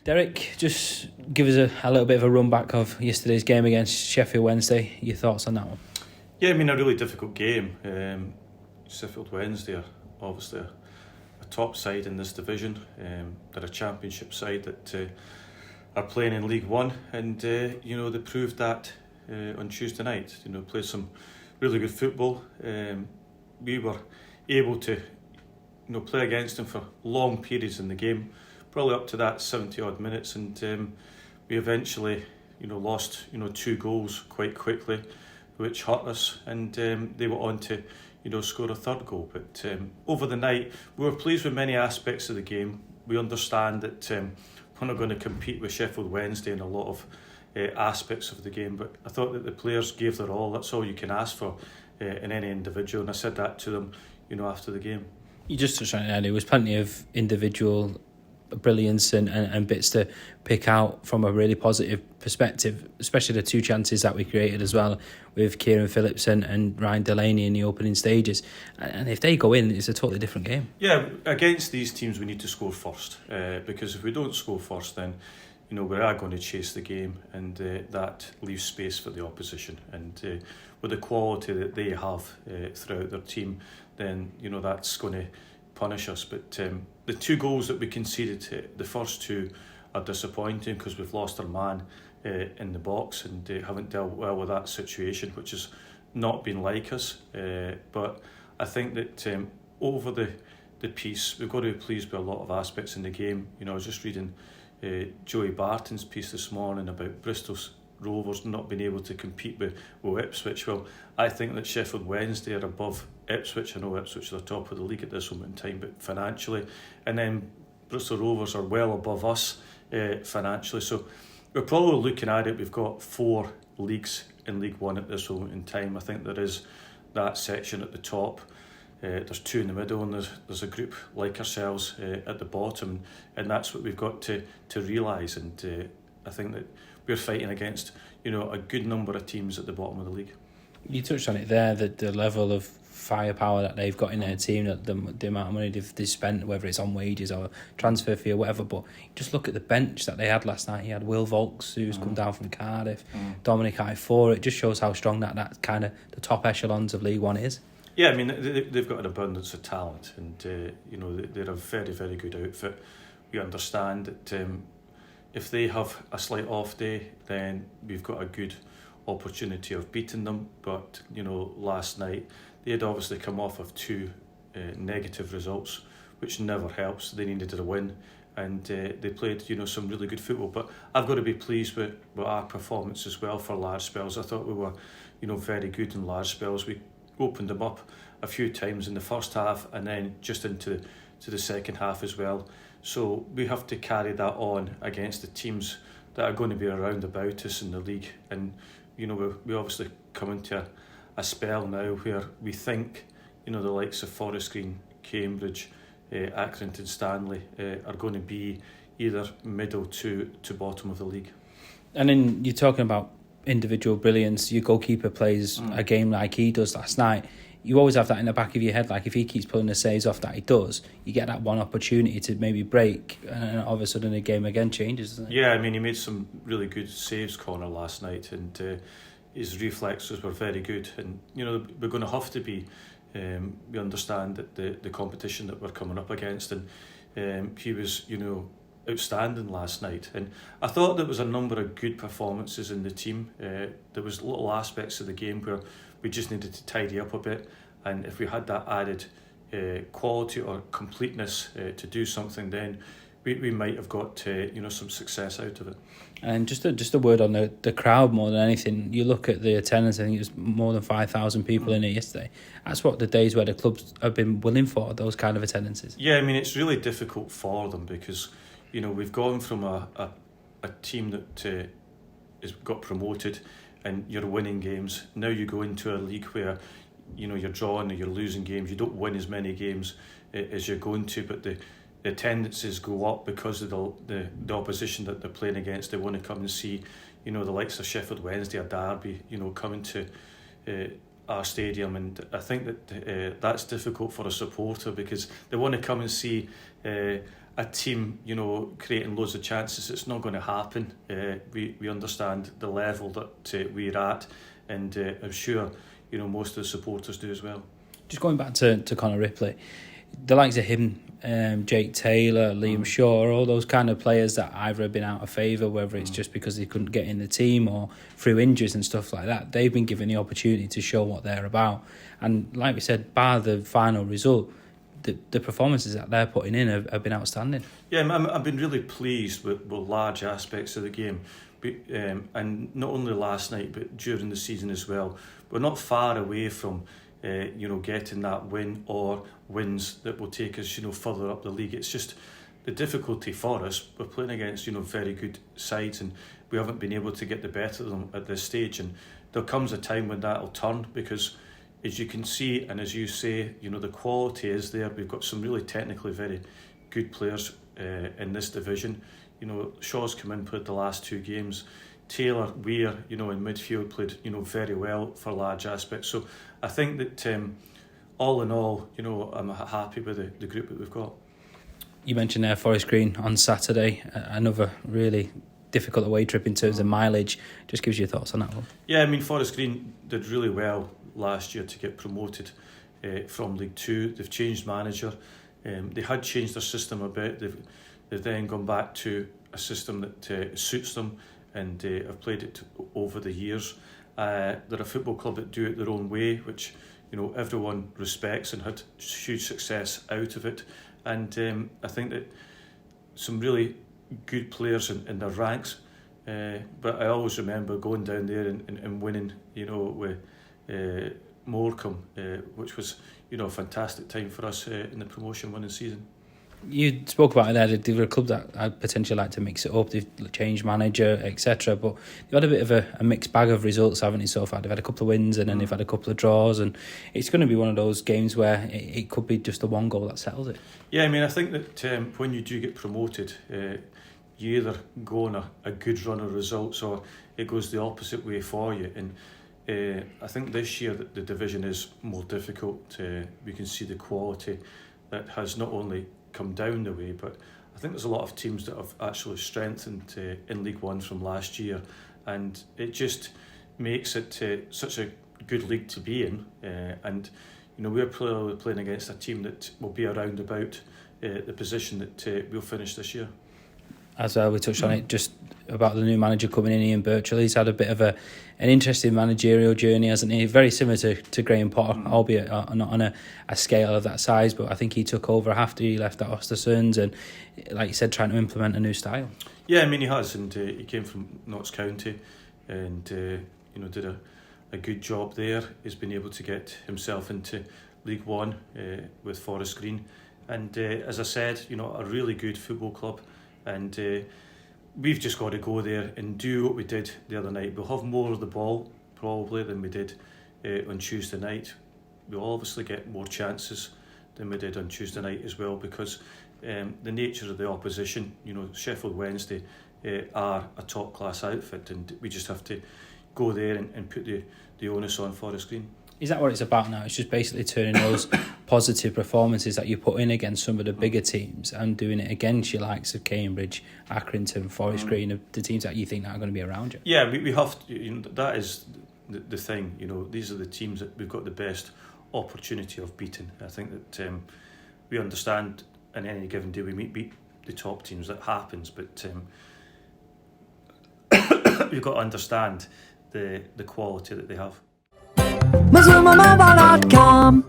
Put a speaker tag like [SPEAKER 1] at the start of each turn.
[SPEAKER 1] Derek, just give us a little bit of a run back of yesterday's game against Sheffield Wednesday. Your thoughts on that one?
[SPEAKER 2] Yeah, I mean, a really difficult game. Sheffield Wednesday are obviously a top side in this division. They're a championship side that are playing in League One, and they proved that on Tuesday night. Played some really good football. We were able to play against them for long periods in the game, probably up to that 70 odd minutes, and we eventually lost 2 goals quite quickly, which hurt us, and they went on to score a third goal. But over the night we were pleased with many aspects of the game. We understand that we're not going to compete with Sheffield Wednesday in a lot of aspects of the game, but I thought that the players gave their all. That's all you can ask for in any individual, and I said that to them after the game.
[SPEAKER 1] You just touched on it earlier. There was plenty of individual brilliance and bits to pick out from a really positive perspective, especially the 2 chances that we created as well, with Kieran Phillips and Ryan Delaney in the opening stages. And if they go in, it's a totally different game.
[SPEAKER 2] Yeah, against these teams we need to score first, because if we don't score first, then we are going to chase the game, and that leaves space for the opposition. And with the quality that they have throughout their team, then that's going to punish us. But the 2 goals that we conceded, the first 2 are disappointing because we've lost our man in the box, and haven't dealt well with that situation, which has not been like us. But I think that over the piece, we've got to be pleased with a lot of aspects in the game. I was just reading Joey Barton's piece this morning about Bristol's Rovers not being able to compete with Ipswich. Well, I think that Sheffield Wednesday are above Ipswich. I know Ipswich are the top of the league at this moment in time, but financially, and then Bristol Rovers are well above us financially. So we're probably looking at it. We've got 4 leagues in League One at this moment in time. I think there is that section at the top. There's 2 in the middle, and there's a group like ourselves at the bottom, and that's what we've got to realise. And I think that we're fighting against a good number of teams at the bottom of the league.
[SPEAKER 1] You touched on it there, the level of firepower that they've got in their team, the amount of money they've spent, whether it's on wages or transfer fee or whatever. But just look at the bench that they had last night. He had Will Vaulks, who's come down from Cardiff, Dominic Ifor. It just shows how strong that kind of the top echelons of League One is.
[SPEAKER 2] Yeah, I mean, they've got an abundance of talent, and they're a very, very good outfit. We understand that if they have a slight off day, then we've got a good opportunity of beating them. But last night they had obviously come off of 2 negative results, which never helps. They needed a win, and they played some really good football. But I've got to be pleased with our performance as well for large spells. I thought we were very good in large spells. We opened them up a few times in the first half, and then just into the second half as well. So we have to carry that on against the teams that are going to be around about us in the league. And we obviously come into a spell now where we think the likes of Forest Green, Cambridge, Accrington Stanley are going to be either middle to bottom of the league.
[SPEAKER 1] And then you're talking about individual brilliance. Your goalkeeper plays a game like he does last night. You always have that in the back of your head, like if he keeps pulling the saves off that he does, you get that one opportunity to maybe break, and all of a sudden the game again changes, doesn't it?
[SPEAKER 2] Yeah, I mean, he made some really good saves, Connor, last night, and his reflexes were very good. And we're going to have to be. We understand that the competition that we're coming up against, and he was outstanding last night. And I thought there was a number of good performances in the team. There was little aspects of the game where we just needed to tidy up a bit, and if we had that added quality or completeness to do something, then we might have got some success out of it.
[SPEAKER 1] And just a word on the crowd more than anything. You look at the attendance, I think it was more than 5,000 people in it yesterday. That's what the days where the clubs have been willing for, those kind of attendances.
[SPEAKER 2] Yeah, I mean, it's really difficult for them because we've gone from a team that has got promoted and you're winning games. Now you go into a league where you're drawing or you're losing games. You don't win as many games as you're going to, but the attendances go up because of the opposition that they're playing against. They want to come and see the likes of Sheffield Wednesday or Derby coming to our stadium, and I think that that's difficult for a supporter because they want to come and see a team, creating loads of chances. It's not going to happen. We understand the level that we're at, and I'm sure most of the supporters do as well.
[SPEAKER 1] Just going back to Connor Ripley, the likes of him, Jake Taylor, Liam Shaw, all those kind of players that either have been out of favour, whether it's just because they couldn't get in the team or through injuries and stuff like that, they've been given the opportunity to show what they're about. And like we said, bar the final result, the performances that they're putting in have been outstanding.
[SPEAKER 2] Yeah, I've been really pleased with large aspects of the game. And not only last night, but during the season as well. We're not far away from getting that win or wins that will take us further up the league. It's just the difficulty for us. We're playing against very good sides, and we haven't been able to get the better of them at this stage. And there comes a time when that'll turn, because as you can see, and as you say, the quality is there. We've got some really technically very good players in this division. Shaw's come in, played the last 2 games. Taylor, Weir, in midfield played, very well for large aspects. So I think that all in all, I'm happy with the group that we've got.
[SPEAKER 1] You mentioned Forest Green on Saturday, another really difficult away trip in terms of mileage. Just gives you thoughts on that one.
[SPEAKER 2] Yeah, Forest Green did really well last year to get promoted from League 2. They've changed manager. They had changed their system a bit. They've then gone back to a system that suits them, and have played it over the years. They're a football club that do it their own way, which everyone respects, and had huge success out of it. And I think that some really good players in their ranks. But I always remember going down there and winning, with Morecambe, which was a fantastic time for us in the promotion winning season.
[SPEAKER 1] You spoke about it there. They were a club that I'd potentially like to mix it up. They've changed manager, etc. But they've had a bit of a mixed bag of results, haven't they, so far? They've had a couple of wins, and then they've had a couple of draws, and it's going to be one of those games where it could be just the one goal that settles it. Yeah,
[SPEAKER 2] I think that when you do get promoted, you either go on a good run of results, or it goes the opposite way for you. And I think this year the division is more difficult. We can see the quality that has not only come down the way, but I think there's a lot of teams that have actually strengthened in League One from last year, and it just makes it such a good league to be in. And we're probably playing against a team that will be around about the position that we'll finish this year.
[SPEAKER 1] As we touched on it, just about the new manager coming in, Ian Birchall. He's had a bit of an interesting managerial journey, hasn't he? Very similar to Graham Potter, albeit not on a scale of that size, but I think he took over after he left at Östersunds, and like you said, trying to implement a new style.
[SPEAKER 2] Yeah, he has, and he came from Notts County, and did a good job there. He's been able to get himself into League One with Forest Green, and as I said, a really good football club. And we've just got to go there and do what we did the other night. We'll have more of the ball probably than we did on Tuesday night. We'll obviously get more chances than we did on Tuesday night as well, because the nature of the opposition, Sheffield Wednesday are a top class outfit, and we just have to go there and put the onus on Forest Green.
[SPEAKER 1] Is that what it's about now? It's just basically turning those positive performances that you put in against some of the bigger teams and doing it against your likes of Cambridge, Accrington, Forest Green, the teams that you think are going to be around you.
[SPEAKER 2] Yeah, we have to. That is the thing. These are the teams that we've got the best opportunity of beating. I think that we understand in any given day we beat the top teams. That happens, but we've got to understand the quality that they have.
[SPEAKER 3] MazummaMobile.com